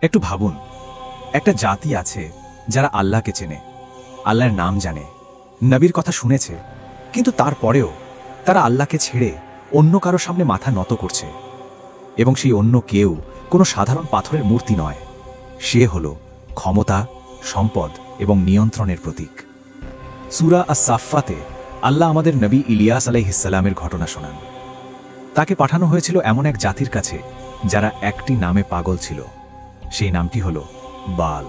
একটু ভাবুন, একটা জাতি আছে যারা আল্লাহকে চেনে, আল্লাহর নাম জানে, নবীর কথা শুনেছে, কিন্তু তারপরেও তারা আল্লাহকে ছেড়ে অন্য কারো সামনে মাথা নত করছে। এবং সেই অন্য কেউ কোনো সাধারণ পাথরের মূর্তি নয়, সে হল ক্ষমতা, সম্পদ এবং নিয়ন্ত্রণের প্রতীক। সূরা আস-সাফফাতে আল্লাহ আমাদের নবী ইলিয়াস আলাইহিসসালামের ঘটনা শোনান। তাকে পাঠানো হয়েছিল এমন এক জাতির কাছে যারা একটি নামে পাগল ছিল, সেই নামটি হল বাল।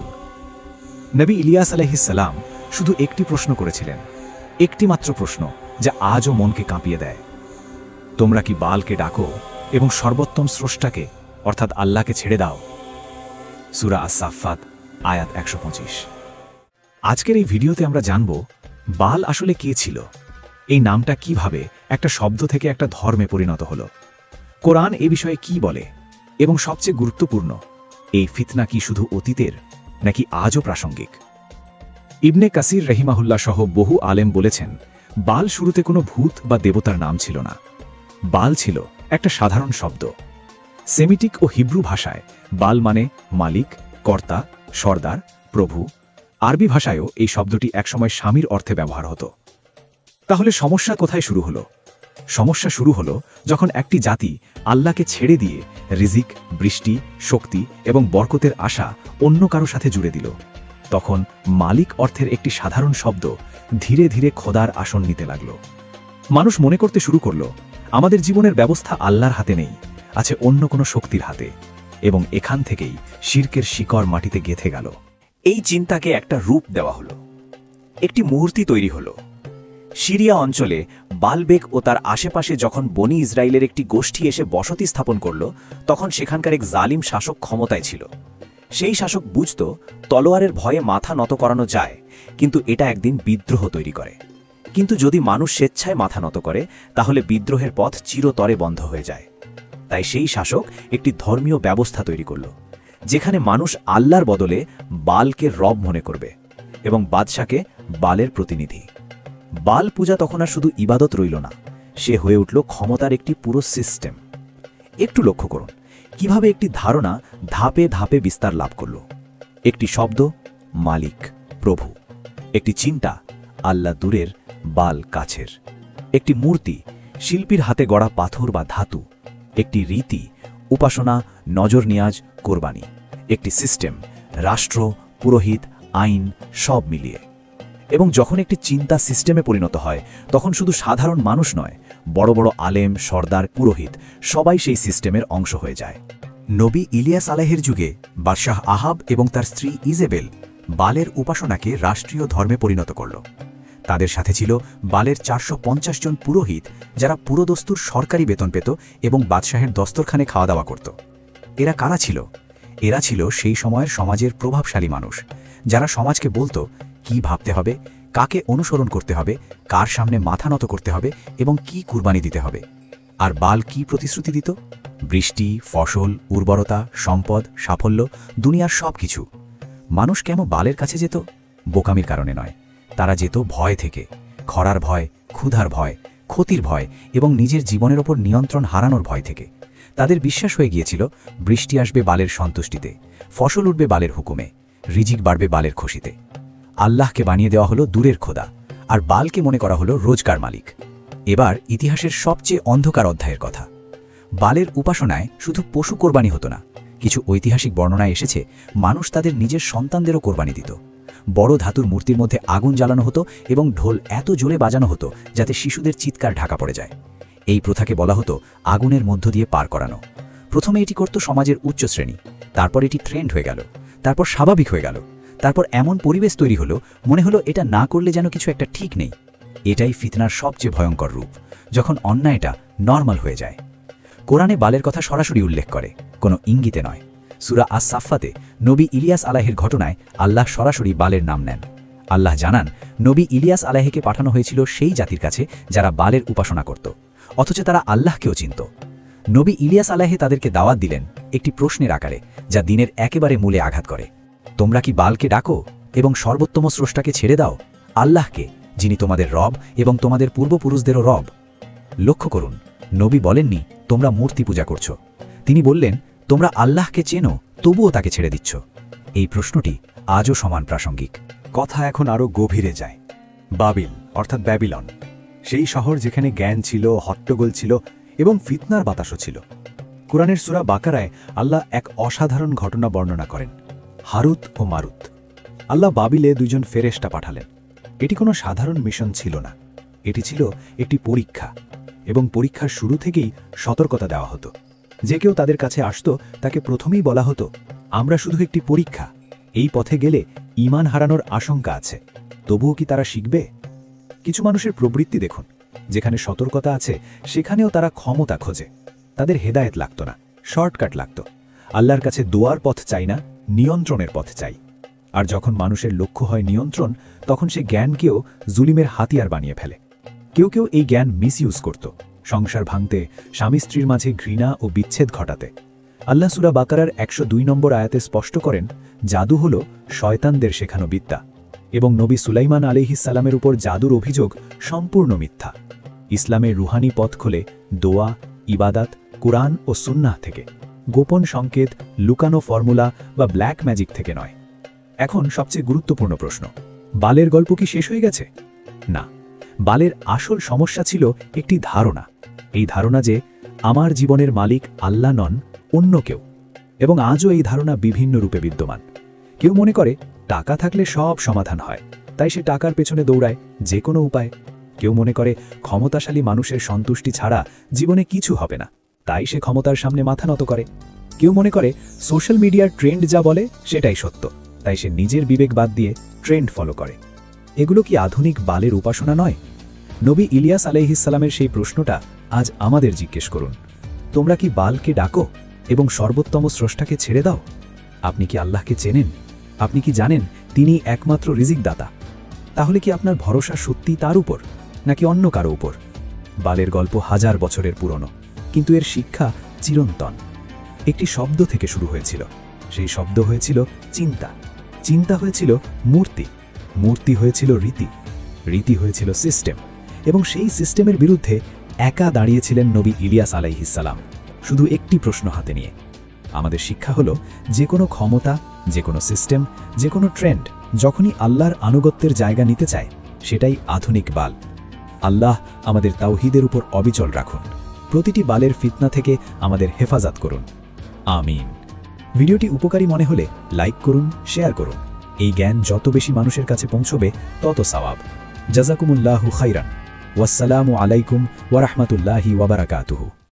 নবী ইলিয়াস আলাইহিসসালাম শুধু একটি প্রশ্ন করেছিলেন, একটি মাত্র প্রশ্ন যা আজও মনকে কাঁপিয়ে দেয়। তোমরা কি বালকে ডাকো এবং সর্বোত্তম স্রষ্টাকে অর্থাৎ আল্লাহকে ছেড়ে দাও? সূরা আস-সাফফাত আয়াত ১২৫। আজকের এই ভিডিওতে আমরা জানব বাল আসলে কে ছিল, এই নামটা কিভাবে একটা শব্দ থেকে একটা ধর্মে পরিণত হলো, কোরআন এ বিষয়ে কি বলে, এবং সবচেয়ে গুরুত্বপূর্ণ, এই ফিতনা কি শুধু অতীতের নাকি আজও প্রাসঙ্গিক। ইবনে কাসির রহিমাহুল্লাহ সহ বহু আলেম বলেছেন, বাল শুরুতে কোনো ভূত বা দেবতার নাম ছিল না। বাল ছিল একটা সাধারণ শব্দ। সেমিটিক ও হিব্রু ভাষায় বাল মানে মালিক, কর্তা, সর্দার, প্রভু। আরবি ভাষায়ও এই শব্দটি একসময় স্বামীর অর্থে ব্যবহার হতো। তাহলে সমস্যা কোথায় শুরু হলো? সমস্যা শুরু হলো যখন একটি জাতি আল্লাহকে ছেড়ে দিয়ে রিজিক, বৃষ্টি, শক্তি এবং বরকতের আশা অন্য কারো সাথে জুড়ে দিল। তখন মালিক অর্থের একটি সাধারণ শব্দ ধীরে ধীরে খোদার আসন নিতে লাগল। মানুষ মনে করতে শুরু করল, আমাদের জীবনের ব্যবস্থা আল্লাহর হাতে নেই, আছে অন্য কোনো শক্তির হাতে। এবং এখান থেকেই শিরকের শিকড় মাটিতে গেঁথে গেল। এই চিন্তাকে একটা রূপ দেওয়া হলো, একটি মূর্তি তৈরি হলো। সিরিয়া অঞ্চলে বালবেক ও তার আশেপাশে যখন বনি ইসরায়েলের একটি গোষ্ঠী এসে বসতি স্থাপন করল, তখন সেখানকার এক জালিম শাসক ক্ষমতায় ছিল। সেই শাসক বুঝত তলোয়ারের ভয়ে মাথা নত করানো যায়, কিন্তু এটা একদিন বিদ্রোহ তৈরি করে। কিন্তু যদি মানুষ স্বেচ্ছায় মাথা নত করে, তাহলে বিদ্রোহের পথ চিরতরে বন্ধ হয়ে যায়। তাই সেই শাসক একটি ধর্মীয় ব্যবস্থা তৈরি করল, যেখানে মানুষ আল্লাহর বদলে বালকে রব মনে করবে এবং বাদশাকে বালের প্রতিনিধি। বাল পূজা তখন আর শুধু ইবাদত রইল না, সে হয়ে উঠল ক্ষমতার একটি পুরো সিস্টেম। একটু লক্ষ্য করুন কিভাবে একটি ধারণা ধাপে ধাপে বিস্তার লাভ করল। একটি শব্দ, মালিক, প্রভু। একটি চিন্তা, আল্লাহ দূরের, বাল কাছের। একটি মূর্তি, শিল্পীর হাতে গড়া পাথর বা ধাতু। একটি রীতি, উপাসনা, নজর নিয়াজ, কোরবানি। একটি সিস্টেম, রাষ্ট্র, পুরোহিত, আইন, সব মিলিয়ে। এবং যখন একটি চিন্তা সিস্টেমে পরিণত হয়, তখন শুধু সাধারণ মানুষ নয়, বড় বড় আলেম, সর্দার, পুরোহিত সবাই সেই সিস্টেমের অংশ হয়ে যায়। নবী ইলিয়াস আলাইহির যুগে বাদশাহ আহাব এবং তার স্ত্রী ইজেবেল বালের উপাসনাকে রাষ্ট্রীয় ধর্মে পরিণত করল। তাদের সাথে ছিল বালের ৪৫০ জন পুরোহিত, যারা পুরোদস্তুর সরকারি বেতন পেত এবং বাদশাহের দস্তরখানে খাওয়া দাওয়া করত। এরা কারা ছিল? এরা ছিল সেই সময়ের সমাজের প্রভাবশালী মানুষ, যারা সমাজকে বলতো কি ভাবতে হবে, কাকে অনুসরণ করতে হবে, কার সামনে মাথা নত করতে হবে এবং কি কুরবানি দিতে হবে। আর বাল কি প্রতিশ্রুতি দিত? বৃষ্টি, ফসল, উর্বরতা, সম্পদ, সাফল্য, দুনিয়ার সব কিছু। মানুষ কেন বালের কাছে যেত? বোকামির কারণে নয়, তারা যেত ভয় থেকে। খরার ভয়, ক্ষুধার ভয়, ক্ষতির ভয় এবং নিজের জীবনের ওপর নিয়ন্ত্রণ হারানোর ভয় থেকে। তাদের বিশ্বাস হয়ে গিয়েছিল বৃষ্টি আসবে বালের সন্তুষ্টিতে, ফসল উঠবে বালের হুকুমে, রিজিক বাড়বে বালের খুশিতে। আল্লাহকে বানিয়ে দেওয়া হলো দূরের খোদা, আর বালকে মনে করা হলো রোজগার মালিক। এবার ইতিহাসের সবচেয়ে অন্ধকার অধ্যায়ের কথা। বালের উপাসনায় শুধু পশু কোরবানি হতো না, কিছু ঐতিহাসিক বর্ণনায় এসেছে মানুষ তাদের নিজের সন্তানদেরও কোরবানি দিত। বড় ধাতুর মূর্তির মধ্যে আগুন জ্বালানো হতো এবং ঢোল এত জোরে বাজানো হতো যাতে শিশুদের চিৎকার ঢাকা পড়ে যায়। এই প্রথাকে বলা হতো আগুনের মধ্য দিয়ে পার করানো। প্রথমে এটি করত সমাজের উচ্চ শ্রেণী, তারপর এটি ট্রেন্ড হয়ে গেল, তারপর স্বাভাবিক হয়ে গেল, তারপর এমন পরিবেশ তৈরি হলো মনে হলো এটা না করলে যেন কিছু একটা ঠিক নেই। এটাই ফিতনার সবচেয়ে ভয়ঙ্কর রূপ, যখন অন্যায়টা নর্মাল হয়ে যায়। কোরআনে বালের কথা সরাসরি উল্লেখ করে, কোনো ইঙ্গিতে নয়। সূরা আস-সাফফাতে নবী ইলিয়াস আলাইহির ঘটনায় আল্লাহ সরাসরি বালের নাম নেন। আল্লাহ জানান নবী ইলিয়াস আলাইহিকে পাঠানো হয়েছিল সেই জাতির কাছে যারা বালের উপাসনা করত, অথচ তারা আল্লাহকেও চিনত। নবী ইলিয়াস আলাইহি তাদেরকে দাওয়াত দিলেন একটি প্রশ্নের আকারে, যা দিনের একেবারে মূলে আঘাত করে। তোমরা কি বালকে ডাকো এবং সর্বোত্তম স্রষ্টাকে ছেড়ে দাও, আল্লাহকে, যিনি তোমাদের রব এবং তোমাদের পূর্বপুরুষদেরও রব? লক্ষ্য করুন, নবী বলেননি তোমরা মূর্তি পূজা করছো। তিনি বললেন তোমরা আল্লাহকে চেনো, তবুও তাকে ছেড়ে দিচ্ছ? এই প্রশ্নটি আজও সমান প্রাসঙ্গিক। কথা এখন আরও গভীরে যায়। বাবিল অর্থাৎ ব্যাবিলন, সেই শহর যেখানে জ্ঞান ছিল, হট্টগোল ছিল এবং ফিতনার বাতাসও ছিল। কুরআনের সূরা বাকারায় আল্লাহ এক অসাধারণ ঘটনা বর্ণনা করেন, হারুত ও মারুত। আল্লাহ বাবিলে দুইজন ফেরেশতা পাঠালেন। এটি কোনো সাধারণ মিশন ছিল না, এটি ছিল একটি পরীক্ষা, এবং পরীক্ষার শুরু থেকেই সতর্কতা দেওয়া হতো। যে কেউ তাদের কাছে আসত তাকে প্রথমেই বলা হতো, আমরা শুধু একটি পরীক্ষা, এই পথে গেলে ঈমান হারানোর আশঙ্কা আছে, তবুও কি তারা শিখবে? কিছু মানুষের প্রবৃত্তি দেখুন, যেখানে সতর্কতা আছে সেখানেও তারা ক্ষমতা খোঁজে। তাদের হেদায়েত লাগত না, শর্টকাট লাগত। আল্লাহর কাছে দোয়ার পথ চাই না, নিয়ন্ত্রণের পথ চাই। আর যখন মানুষের লক্ষ্য হয় নিয়ন্ত্রণ, তখন সে জ্ঞানকেও জুলিমের হাতিয়ার বানিয়ে ফেলে। কেউ কেউ এই জ্ঞান মিসইউজ করত, সংসার ভাঙতে, স্বামী স্ত্রীর মাঝে ঘৃণা ও বিচ্ছেদ ঘটাতে। আল্লাহ সূরা বাকারার 102 নম্বর আয়াতে স্পষ্ট করেন, জাদু হল শয়তানদের শেখানো বিদ্যা, এবং নবী সুলাইমান আলাইহিসসালামের উপর জাদুর অভিযোগ সম্পূর্ণ মিথ্যা। ইসলামের রুহানি পথ খোলে দোয়া, ইবাদাত, কুরআন ও সুন্নাহ থেকে, গোপন সংকেত, লুকানো ফর্মুলা বা ব্ল্যাক ম্যাজিক থেকে নয়। এখন সবচেয়ে গুরুত্বপূর্ণ প্রশ্ন, বালের গল্প কি শেষ হয়ে গেছে? না, বালের আসল সমস্যা ছিল একটি ধারণা, এই ধারণা যে আমার জীবনের মালিক আল্লাহ নন, অন্য কেউ। এবং আজও এই ধারণা বিভিন্ন রূপে বিদ্যমান। কেউ মনে করে টাকা থাকলে সব সমাধান হয়, তাই সে টাকার পেছনে দৌড়ায় যে কোনো উপায়। কেউ মনে করে ক্ষমতাশালী মানুষের সন্তুষ্টি ছাড়া জীবনে কিছু হবে না, তাই সে ক্ষমতার সামনে মাথা নত করে। কেউ মনে করে সোশ্যাল মিডিয়ার ট্রেন্ড যা বলে সেটাই সত্য, তাই সে নিজের বিবেক বাদ দিয়ে ট্রেন্ড ফলো করে। এগুলো কি আধুনিক বালের উপাসনা নয়? নবী ইলিয়াস আলাইহিসসালামের সেই প্রশ্নটা আজ আমাদের জিজ্ঞেস করুন, তোমরা কি বালকে ডাকো এবং সর্বোত্তম স্রষ্টাকে ছেড়ে দাও? আপনি কি আল্লাহকে চেনেন? আপনি কি জানেন তিনি একমাত্র রিজিক দাতা? তাহলে কি আপনার ভরসা সত্যি তার উপর, নাকি অন্য কারো উপর? বালের গল্প হাজার বছরের পুরনো, কিন্তু এর শিক্ষা চিরন্তন। একটি শব্দ থেকে শুরু হয়েছিল, সেই শব্দ হয়েছিল চিন্তা, চিন্তা হয়েছিল মূর্তি, মূর্তি হয়েছিল রীতি, রীতি হয়েছিল সিস্টেম, এবং সেই সিস্টেমের বিরুদ্ধে একা দাঁড়িয়েছিলেন নবী ইলিয়াস আলাইহিসসালাম, শুধু একটি প্রশ্ন হাতে নিয়ে। আমাদের শিক্ষা হলো, যে কোনো ক্ষমতা, যে কোনো সিস্টেম, যে কোনো ট্রেন্ড যখনই আল্লাহর আনুগত্যের জায়গা নিতে চায়, সেটাই আধুনিক বাল। আল্লাহ আমাদের তাওহীদের উপর অবিচল রাখুন, প্রতিটি বালের ফিতনা থেকে আমাদের হেফাজত করুন, আমিন। ভিডিওটি উপকারী মনে হলে লাইক করুন, শেয়ার করুন। এই জ্ঞান যত বেশি মানুষের কাছে পৌঁছবে তত সওয়াব। জাযাকুমুল্লাহু খাইরান। ওয়াসসালামু আলাইকুম ওয়া রাহমাতুল্লাহি ওয়া বারাকাতুহু।